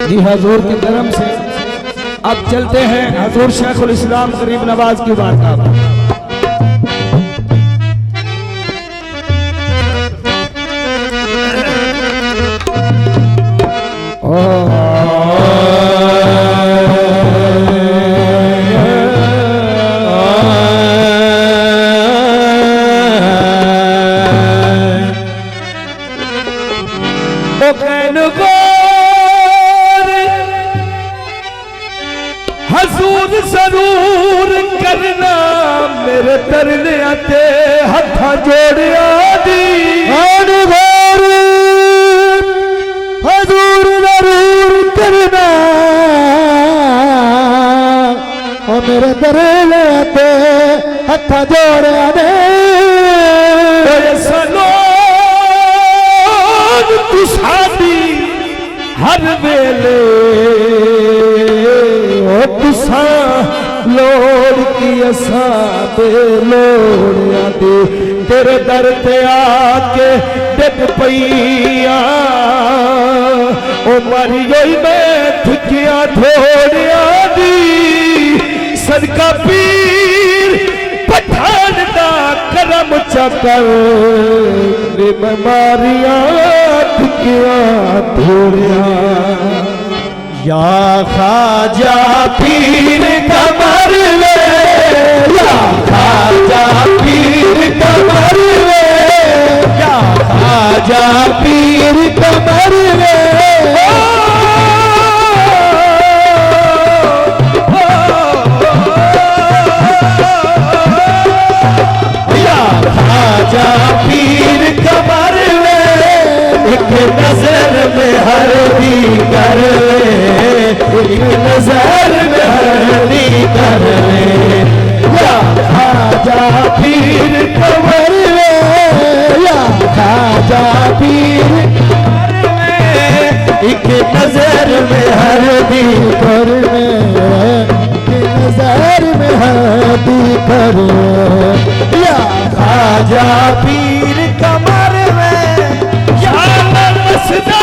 जी हजूर के करम से अब चलते हैं हजूर शेखुल इस्लाम गरीब नवाज की बारगाह पर। हजूर जरूर करना मेरे तरले आते हथा जोड़िया दी हजूर जरूर करना और मेरे तरले आते हथा जोड़िया दे तू सादी हर वेले तुसा लोड़ की असा दे लोड़िया दे तेरे दर ते आके डिग पईया ओ मरियो मैं थुकिया थोड़िया दी सदका पीर पठान दा करम चकर बीमारियां थुकिया थोड़िया या खाजा पीर कमर ले या खाजा पीर कमर ले या खाजा पीर कमर ले या खाजा पीर कमर ले एक नजर में हर दी कर एक नजर में हरनी कर ले या खाजा पीर कमर ले या खाजा पीर कमर ले एक नजर में हरनी कर ले एक नजर में हरनी कर या खाजा पीर कमर में या मस्जिद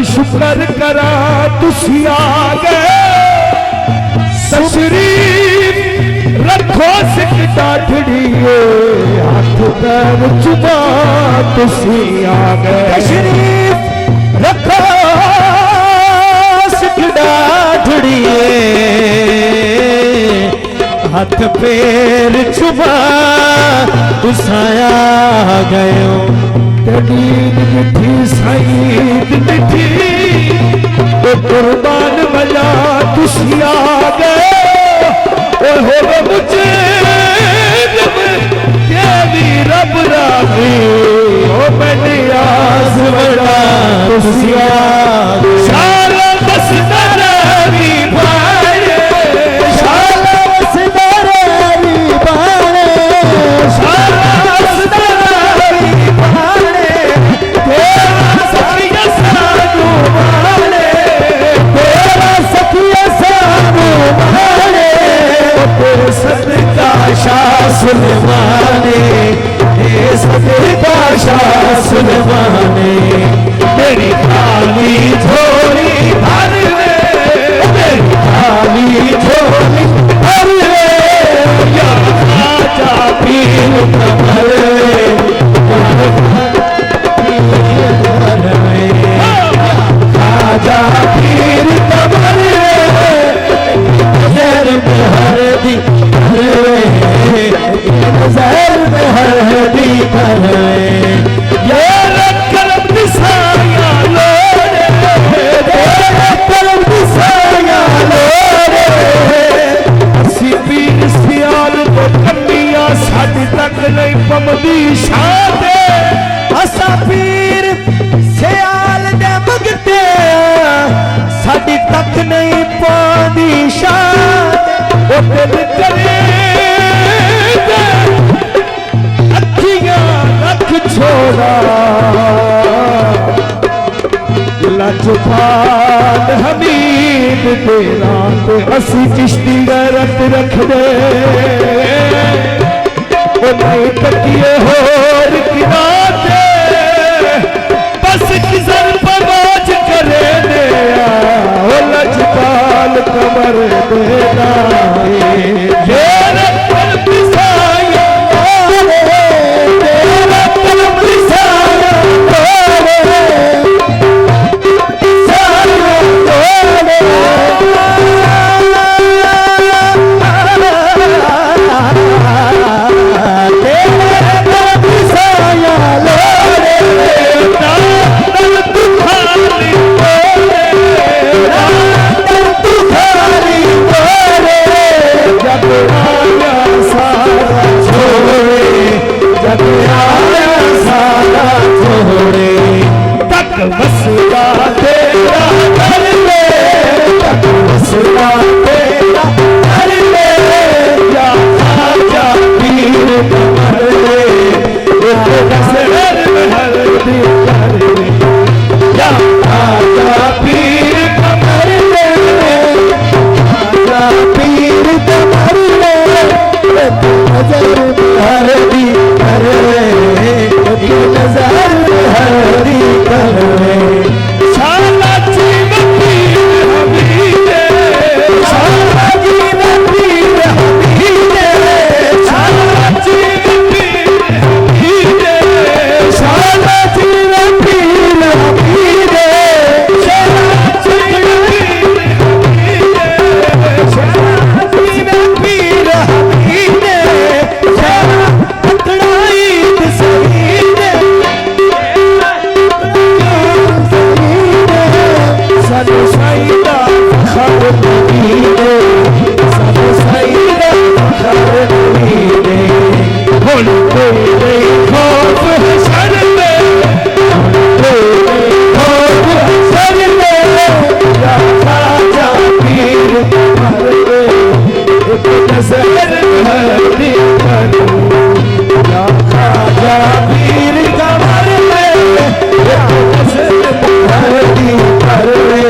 शुक्र करा तुसी आ गए तशरीफ रखो सिख डाठड़िए हाथ पैर चुमा तुसी आ गए तशरीफ रखो सिख डाठड़िए हाथ पैर चुमा तुसाया गए दीद मिठी सईद मिठी तो कुर्बान भला तुसी आ गए हो मुझे तेरी रब रागी ओ मैंने आस बड़ा तुसी आ सारा बस दरारी भाए सारा बस दरारी भाए सारा बस दरारी भाए तेरा सखिया सानू दिल करे अखियां रख छोड़ा लजपाल हमीद तेरा ते असी चिश्ती गैरत रख दे वो नहीं तकिए होर किनारे बस किसर पवाज करे दे वो लजपाल कमर देना तेरा पल पिसाया तेरा पल पिसाया बसदा तेरा कर ले तक बसदा तेरा कर ले या खाजा पीर कमर ले एक नजर में हल्दी कर ले या खाजा पीर कमर ले खाजा पीर कमर ले एक नजर में हल्दी कर ले एक नजर में हल्दी कर ले शाला जीवन पीर हमीदे शाला जीवन पीर हमीदे शाला जीवन पीर हमीदे शाला जीवन पीर हमीदे शाला जीवन पीर हमीदे शाला पकड़ाई सहीदे सब सईदा खबर दीदे सब सईदा खबर दीदे बोल तेरे खौफ हशर में तेरे खौफ हशर में या खाजा पीर कमर ले एक नजर हल्दी कर या खाजा पीर कमर ले एक नजर हल्दी कर ले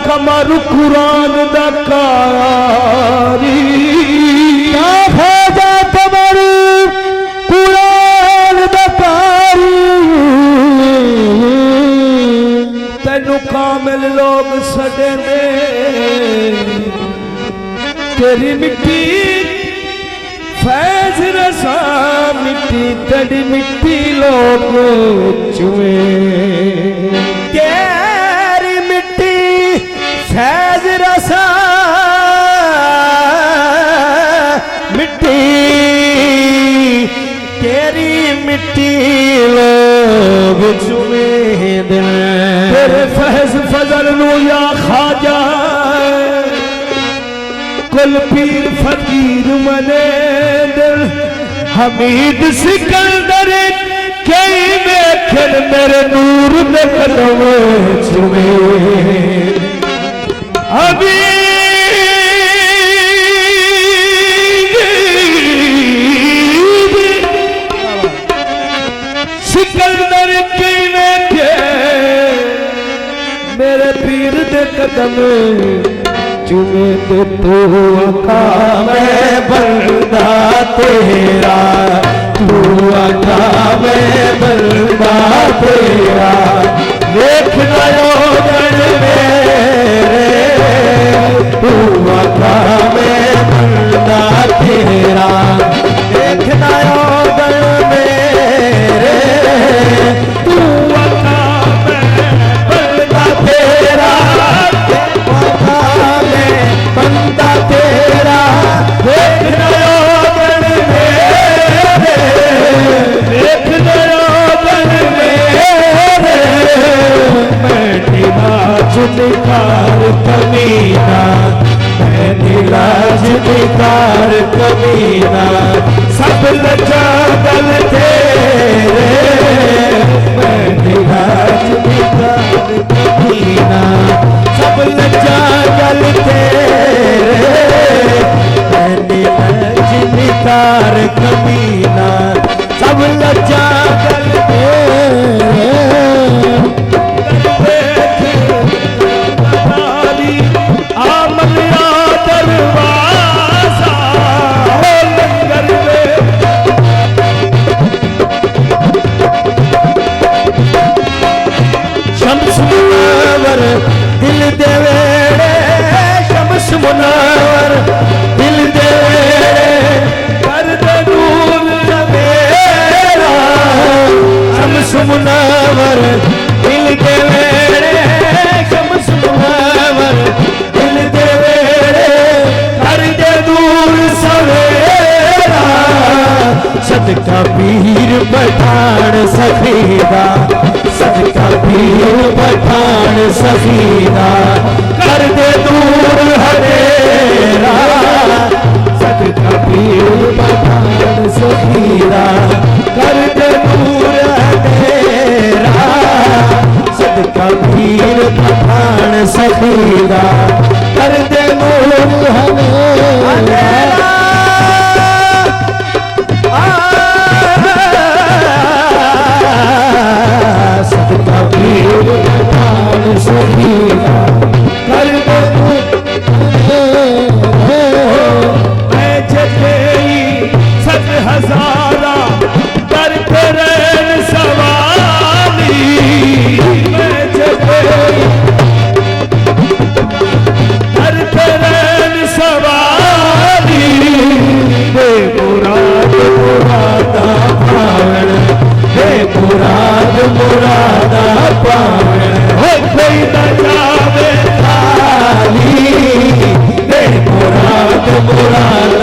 कमर कुरान दा कारी या खाजा कमर कुरान दा कारी तेनू कामिल लोग सदे ने तेरी मिट्टी फैज रसा मिट्टी तेरी मिट्टी लोग चुए फैज रसा मिट्टी तेरी मिट्टी लोग चुमे दिल तेरे फैज फजल नु या खाजा कुल पीर फकीर मने दिल हमीद सिकंदर कई वेखन मेरे नूर दे कदम चुमे अभी सिकंदर की बैठे मेरे पीर दे कदम चुमे तो तू आका मैं बंदा तेरा, तू आका मैं बंदा तेरा। देखना योगन मेरे, तू आका मैं बंदा तेरा। देखना योगन मेरे, तू आका मैं बंदा तेरा। बंदा तेरा देखना योगन मेरे, देखना योगन मेरे। मैं नीलाज निकार कमीना, मैं नीलाज निकार कमीना। सब लजा गल तेरे, मैं नीलाज निकार कमीना। सब लजा गल तेरे, मैंने लज निकार कमीना। सब लजा गल तेरे। आमलिया दरवाजा लंगर में शम्स मुनव्वर दिल दे वेड़े, शम्स मुनव्वर दिल दे वेड़े। कर दे नूर मेरा, शम्स मुनव्वर दिल दे वेड़े, शम्स मुनव्वर दिल दे वेड़े। कर दे दूर सवेरा, सदका पीर पठान सखीदा, सदका पीर पठान सखीदा। कर दे दूर हरेरा, सदका पीर पठान सखीदा। कर दे दूर हरेरा, सदका पीर पठान सखीदा। कर दे दूर हरेरा। सदका पीर पठान सखीदा। कर दे मैं जतेई 7,000 कर करन सवाली। मैं जतेई कर करन सवाली। बे मुराद मुरादा पावण, बे मुराद मुरादा पावण। हो कोई न जावे खाली, बे मुराद मुरादा